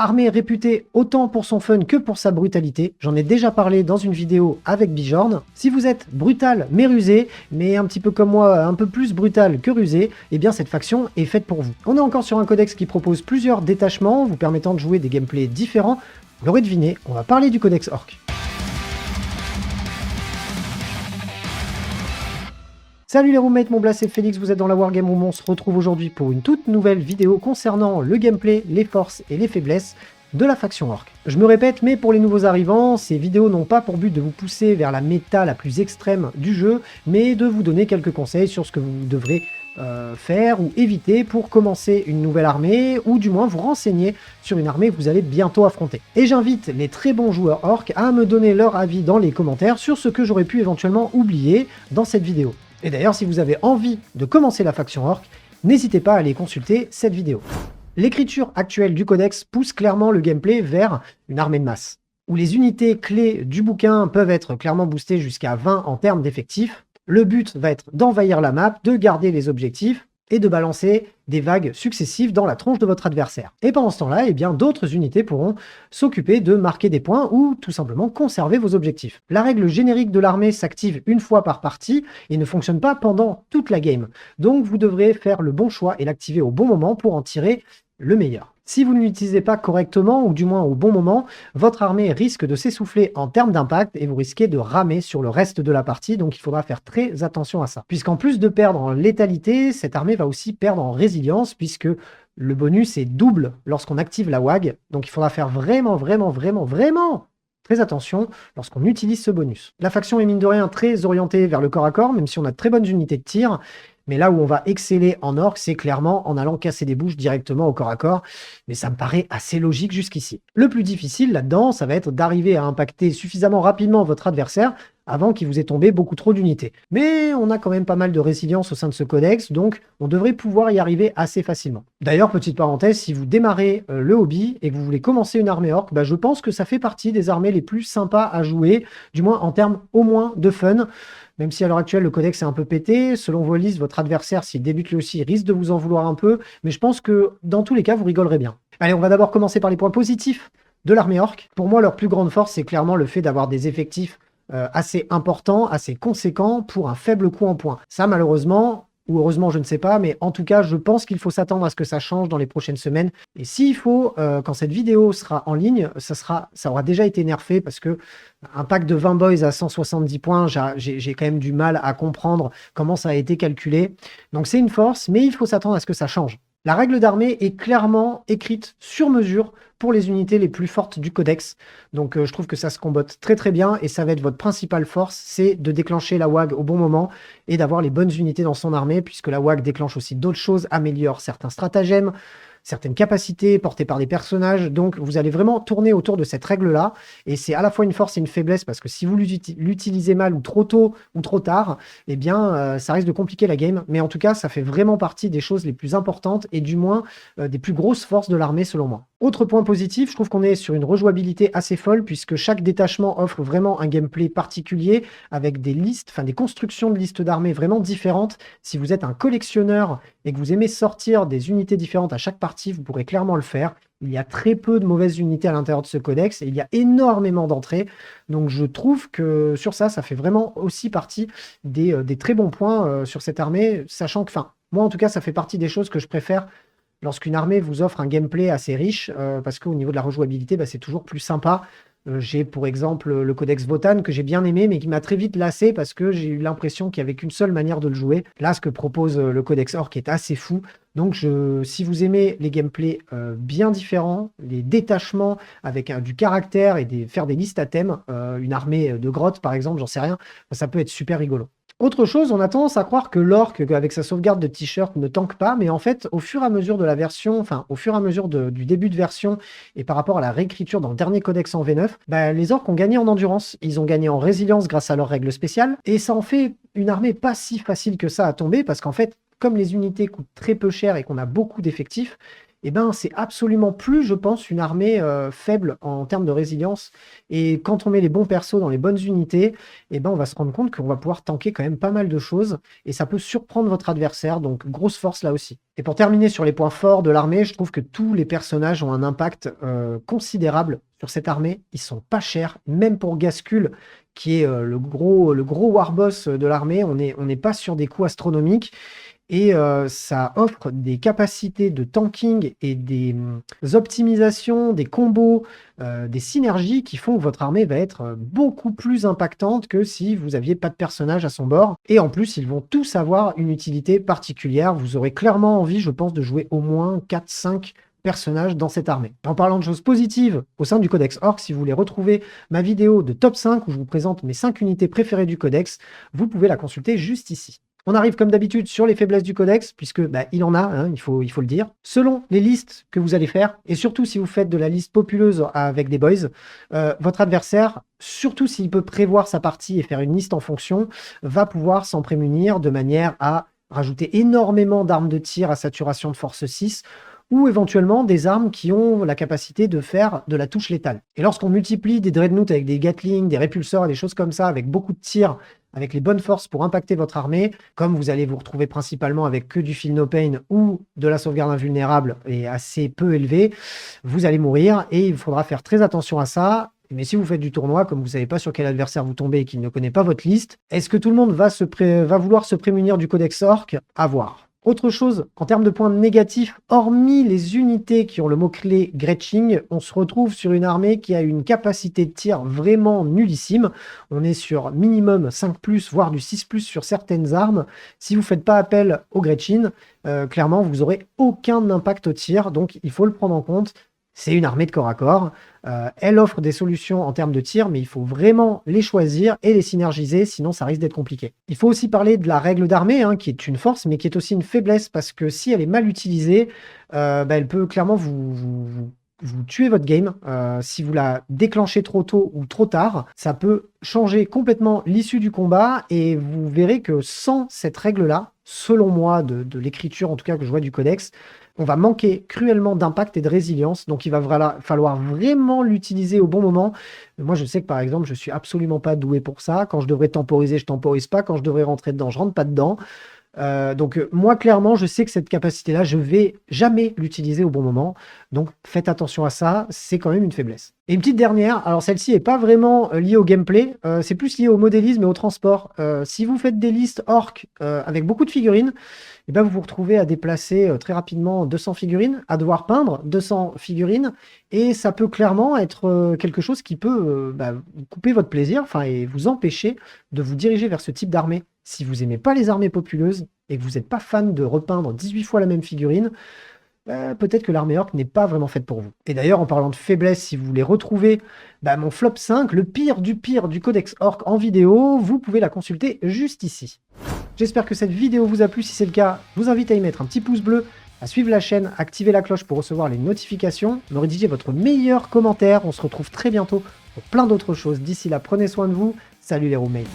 Armée réputée autant pour son fun que pour sa brutalité, j'en ai déjà parlé dans une vidéo avec Bijorn. Si vous êtes brutal mais rusé, mais un petit peu comme moi, un peu plus brutal que rusé, eh bien cette faction est faite pour vous. On est encore sur un codex qui propose plusieurs détachements, vous permettant de jouer des gameplays différents. Vous l'aurez deviné, on va parler du codex Orc. Salut les roommates, mon blast c'est Félix, vous êtes dans la Wargame où on se retrouve aujourd'hui pour une toute nouvelle vidéo concernant le gameplay, les forces et les faiblesses de la faction Orc. Je me répète, mais pour les nouveaux arrivants, ces vidéos n'ont pas pour but de vous pousser vers la méta la plus extrême du jeu, mais de vous donner quelques conseils sur ce que vous devrez faire ou éviter pour commencer une nouvelle armée, ou du moins vous renseigner sur une armée que vous allez bientôt affronter. Et j'invite les très bons joueurs Orc à me donner leur avis dans les commentaires sur ce que j'aurais pu éventuellement oublier dans cette vidéo. Et d'ailleurs, si vous avez envie de commencer la faction Orc, n'hésitez pas à aller consulter cette vidéo. L'écriture actuelle du codex pousse clairement le gameplay vers une armée de masse, où les unités clés du bouquin peuvent être clairement boostées jusqu'à 20 en termes d'effectifs. Le but va être d'envahir la map, de garder les objectifs, et de balancer des vagues successives dans la tronche de votre adversaire. Et pendant ce temps-là, eh bien, d'autres unités pourront s'occuper de marquer des points ou tout simplement conserver vos objectifs. La règle générique de l'armée s'active une fois par partie et ne fonctionne pas pendant toute la game. Donc vous devrez faire le bon choix et l'activer au bon moment pour en tirer le meilleur. Si vous ne l'utilisez pas correctement, ou du moins au bon moment, votre armée risque de s'essouffler en termes d'impact et vous risquez de ramer sur le reste de la partie, donc il faudra faire très attention à ça. Puisqu'en plus de perdre en létalité, cette armée va aussi perdre en résilience, puisque le bonus est double lorsqu'on active la WAG, donc il faudra faire vraiment très attention lorsqu'on utilise ce bonus. La faction est mine de rien très orientée vers le corps à corps, même si on a de très bonnes unités de tir. Mais là où on va exceller en orc, c'est clairement en allant casser des bouches directement au corps à corps. Mais ça me paraît assez logique jusqu'ici. Le plus difficile là-dedans, ça va être d'arriver à impacter suffisamment rapidement votre adversaire avant qu'il vous ait tombé beaucoup trop d'unités. Mais on a quand même pas mal de résilience au sein de ce codex, donc on devrait pouvoir y arriver assez facilement. D'ailleurs, petite parenthèse, si vous démarrez le hobby et que vous voulez commencer une armée orc, je pense que ça fait partie des armées les plus sympas à jouer, du moins en termes au moins de fun. Même si à l'heure actuelle, le codex est un peu pété, selon vos listes, votre adversaire, s'il débute lui aussi, risque de vous en vouloir un peu, mais je pense que dans tous les cas, vous rigolerez bien. Allez, on va d'abord commencer par les points positifs de l'armée orc. Pour moi, leur plus grande force, c'est clairement le fait d'avoir des effectifs assez importants, assez conséquents pour un faible coût en points. Ça, malheureusement, ou heureusement, je ne sais pas, mais en tout cas, je pense qu'il faut s'attendre à ce que ça change dans les prochaines semaines. Et s'il faut, quand cette vidéo sera en ligne, ça aura déjà été nerfé, parce que un pack de 20 boys à 170 points, j'ai quand même du mal à comprendre comment ça a été calculé. Donc c'est une force, mais il faut s'attendre à ce que ça change. La règle d'armée est clairement écrite sur mesure pour les unités les plus fortes du codex. Donc je trouve que ça se combotte très bien et ça va être votre principale force, c'est de déclencher la WAG au bon moment et d'avoir les bonnes unités dans son armée, puisque la WAG déclenche aussi d'autres choses, améliore certains stratagèmes, certaines capacités portées par des personnages. Donc vous allez vraiment tourner autour de cette règle-là, et c'est à la fois une force et une faiblesse, parce que si vous l'utilisez mal ou trop tôt ou trop tard, eh bien ça risque de compliquer la game. Mais en tout cas, ça fait vraiment partie des choses les plus importantes et du moins des plus grosses forces de l'armée selon moi. Autre point positif, je trouve qu'on est sur une rejouabilité assez folle, puisque chaque détachement offre vraiment un gameplay particulier avec des listes, enfin des constructions de listes d'armées vraiment différentes. Si vous êtes un collectionneur et que vous aimez sortir des unités différentes à chaque partie, vous pourrez clairement le faire. Il y a très peu de mauvaises unités à l'intérieur de ce codex et il y a énormément d'entrées. Donc je trouve que sur ça, ça fait vraiment aussi partie des très bons points sur cette armée, sachant que, enfin, moi en tout cas, ça fait partie des choses que je préfère lorsqu'une armée vous offre un gameplay assez riche, parce qu'au niveau de la rejouabilité, c'est toujours plus sympa. J'ai pour exemple le codex Votann que j'ai bien aimé, mais qui m'a très vite lassé parce que j'ai eu l'impression qu'il n'y avait qu'une seule manière de le jouer. Là, ce que propose le codex Orc est assez fou. Donc si vous aimez les gameplays bien différents, les détachements avec du caractère et faire des listes à thème, une armée de grottes par exemple, j'en sais rien, ça peut être super rigolo. Autre chose, on a tendance à croire que l'orc, avec sa sauvegarde de t-shirt, ne tank pas, mais en fait, au fur et à mesure de la version, enfin, au fur et à mesure du début de version, et par rapport à la réécriture dans le dernier codex en V9, les orcs ont gagné en endurance, ils ont gagné en résilience grâce à leurs règles spéciales, et ça en fait une armée pas si facile que ça à tomber, parce qu'en fait, comme les unités coûtent très peu cher et qu'on a beaucoup d'effectifs, eh ben, c'est absolument plus, je pense, une armée faible en termes de résilience. Et quand on met les bons persos dans les bonnes unités, eh ben, on va se rendre compte qu'on va pouvoir tanker quand même pas mal de choses. Et ça peut surprendre votre adversaire, donc grosse force là aussi. Et pour terminer sur les points forts de l'armée, je trouve que tous les personnages ont un impact considérable sur cette armée. Ils sont pas chers, même pour Gaskull, qui est le gros warboss de l'armée. On n'est pas sur des coûts astronomiques. Et ça offre des capacités de tanking et des optimisations, des combos, des synergies qui font que votre armée va être beaucoup plus impactante que si vous n'aviez pas de personnage à son bord. Et en plus, ils vont tous avoir une utilité particulière. Vous aurez clairement envie, je pense, de jouer au moins 4-5 personnages dans cette armée. En parlant de choses positives au sein du Codex Orc, si vous voulez retrouver ma vidéo de top 5 où je vous présente mes 5 unités préférées du Codex, vous pouvez la consulter juste ici. On arrive comme d'habitude sur les faiblesses du codex, puisque il en a, hein, il faut le dire. Selon les listes que vous allez faire, et surtout si vous faites de la liste populeuse avec des boys, votre adversaire, surtout s'il peut prévoir sa partie et faire une liste en fonction, va pouvoir s'en prémunir de manière à rajouter énormément d'armes de tir à saturation de force 6, ou éventuellement des armes qui ont la capacité de faire de la touche létale. Et lorsqu'on multiplie des dreadnoughts avec des gatling, des répulseurs et des choses comme ça, avec beaucoup de tirs, avec les bonnes forces pour impacter votre armée, comme vous allez vous retrouver principalement avec que du Feel No Pain ou de la sauvegarde invulnérable et assez peu élevée, vous allez mourir et il faudra faire très attention à ça. Mais si vous faites du tournoi, comme vous ne savez pas sur quel adversaire vous tombez et qu'il ne connaît pas votre liste, est-ce que tout le monde va vouloir se prémunir du Codex Orc? À voir. Autre chose, en termes de points négatifs, hormis les unités qui ont le mot-clé Gretching, on se retrouve sur une armée qui a une capacité de tir vraiment nullissime. On est sur minimum 5+, voire du 6+, sur certaines armes. Si vous ne faites pas appel au Gretching, clairement, vous n'aurez aucun impact au tir, donc il faut le prendre en compte. C'est une armée de corps à corps. Elle offre des solutions en termes de tir, mais il faut vraiment les choisir et les synergiser, sinon ça risque d'être compliqué. Il faut aussi parler de la règle d'armée, hein, qui est une force, mais qui est aussi une faiblesse, parce que si elle est mal utilisée, elle peut clairement vous tuer votre game. Si vous la déclenchez trop tôt ou trop tard, ça peut changer complètement l'issue du combat, et vous verrez que sans cette règle-là, selon moi, de l'écriture en tout cas que je vois du codex, on va manquer cruellement d'impact et de résilience, donc il va falloir vraiment l'utiliser au bon moment. Moi, je sais que par exemple, je suis absolument pas doué pour ça. Quand je devrais temporiser, je temporise pas. Quand je devrais rentrer dedans, je rentre pas dedans. Donc moi, clairement, je sais que cette capacité-là, je vais jamais l'utiliser au bon moment. Donc faites attention à ça, c'est quand même une faiblesse. Et une petite dernière, alors celle-ci n'est pas vraiment liée au gameplay, c'est plus lié au modélisme et au transport. Si vous faites des listes orc avec beaucoup de figurines, et ben vous vous retrouvez à déplacer très rapidement 200 figurines, à devoir peindre 200 figurines, et ça peut clairement être quelque chose qui peut couper votre plaisir, et vous empêcher de vous diriger vers ce type d'armée. Si vous n'aimez pas les armées populeuses et que vous n'êtes pas fan de repeindre 18 fois la même figurine, peut-être que l'armée orc n'est pas vraiment faite pour vous. Et d'ailleurs, en parlant de faiblesse, si vous voulez retrouver mon flop 5, le pire du Codex Orc en vidéo, vous pouvez la consulter juste ici. J'espère que cette vidéo vous a plu. Si c'est le cas, je vous invite à y mettre un petit pouce bleu, à suivre la chaîne, activer la cloche pour recevoir les notifications, me rédiger votre meilleur commentaire. On se retrouve très bientôt pour plein d'autres choses. D'ici là, prenez soin de vous. Salut les roommates.